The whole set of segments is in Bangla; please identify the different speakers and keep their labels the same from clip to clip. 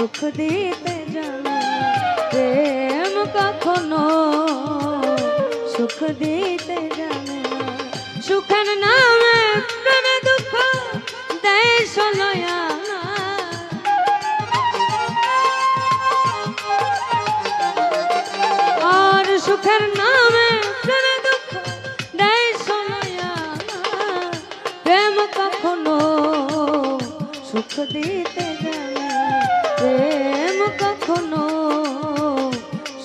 Speaker 1: সুখ দিতে জানে প্রেম কখনো সুখ দিতে জানে না। সুখের নামে প্রেমে দুঃখ দেয় সলয়া আর সুখের নামে প্রেমে দুঃখ দেয় সলয়া প্রেম কখনো সুখ দিতে জানে প্রেম কখনো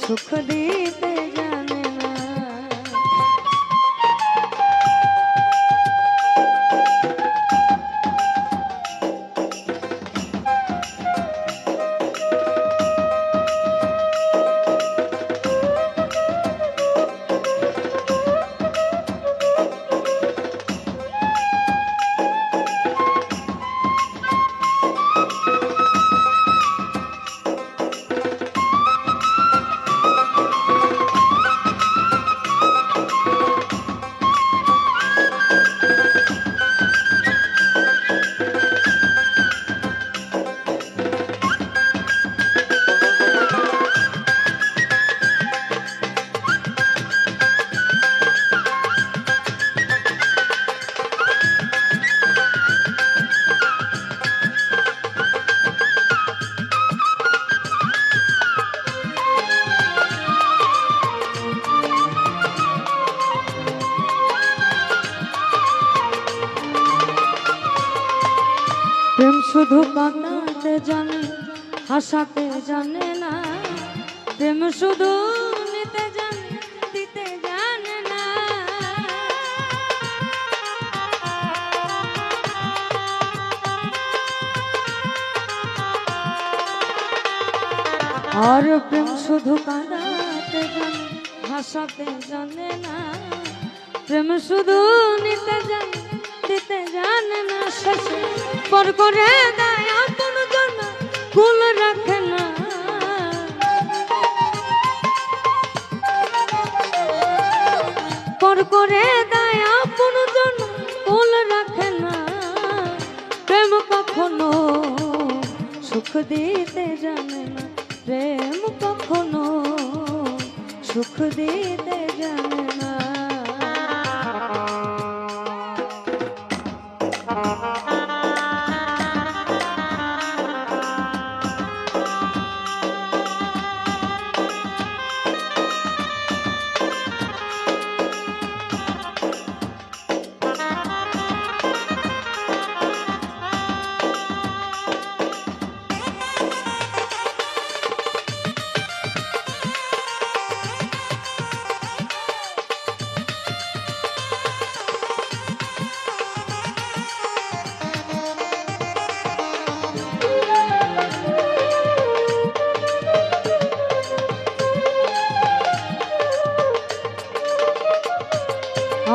Speaker 1: সুখ দিতে জানে না। প্রেম শুধু কাঁদাতে জানে হাসাতে জানে না প্রেম শুধু নিতে জানে দিতে জানে না আর প্রেম শুধু কাঁদাতে জানে হাসাতে জানে না প্রেম শুধু নিতে জানে দিতে জানে না শেষে পর করে দেয় আপন জন কুল রাখে না পর করে দেয় আপন জন কুল রাখে না প্রেম কখনো সুখ দিতে জানে না প্রেম কখনো সুখ দিতে জানে না।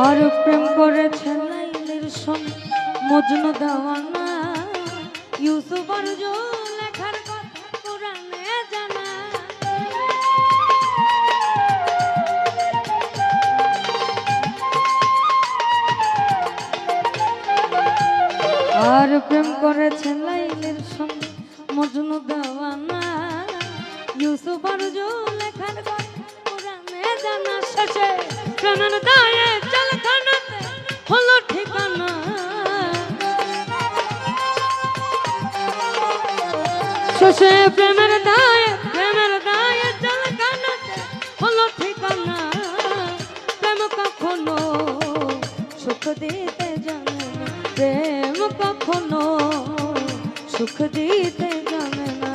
Speaker 1: আর প্রেম করেছে লাইলের সঙ্গে মজনু দেওয়ানা ইউসুফ আর জুলেখার কথা কোরআনে জানা আর প্রেম করেছে লাইলের সঙ্গে মজনু দেওয়ানা ইউসুফ আর জুলেখার কথা কোরআনে জানা শেষে প্রেমের দায়ে জেলখানাতে হলো ঠিকানা শেষে প্রেমের দায়ে জেলখানাতে হলো ঠিকানা প্রেম কখনো সুখ দিতে জানে না প্রেম কখনো সুখ দিতে জানে না।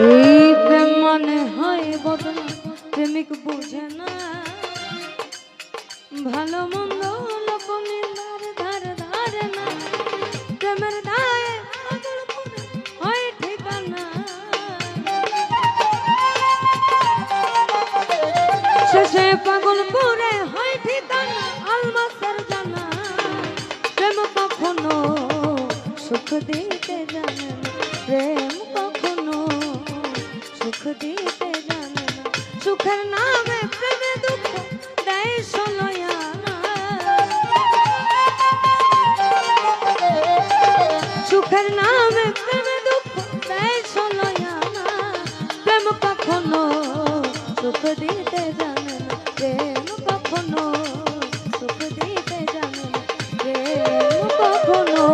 Speaker 1: এই প্রেম মানে হয় বদনা, প্রেমিক বুঝে না ভালো মন্দ লোক নিন্দার ধার ধারে না, প্রেমের দায়ে পাগল পুরে হয় ঠিকানা, শেষে পাগল পুরে হয় ঠিকানা আলমাসের জানা। প্রেম কখনো সুখ দিতে জানে না, প্রেম কখনো সুখ দিতে জানে না, সুখের নামে প্রেমে দুঃখ দেয় সলয়ানা, সুখের নামে প্রেমে দুঃখ দেয় সলয়ানা, প্রেম কখনো সুখ দিতে জানে না, প্রেম কখনো সুখ দিতে জানে না, প্রেম কখনো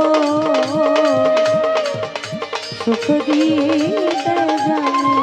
Speaker 1: সুখ দিতে জানে।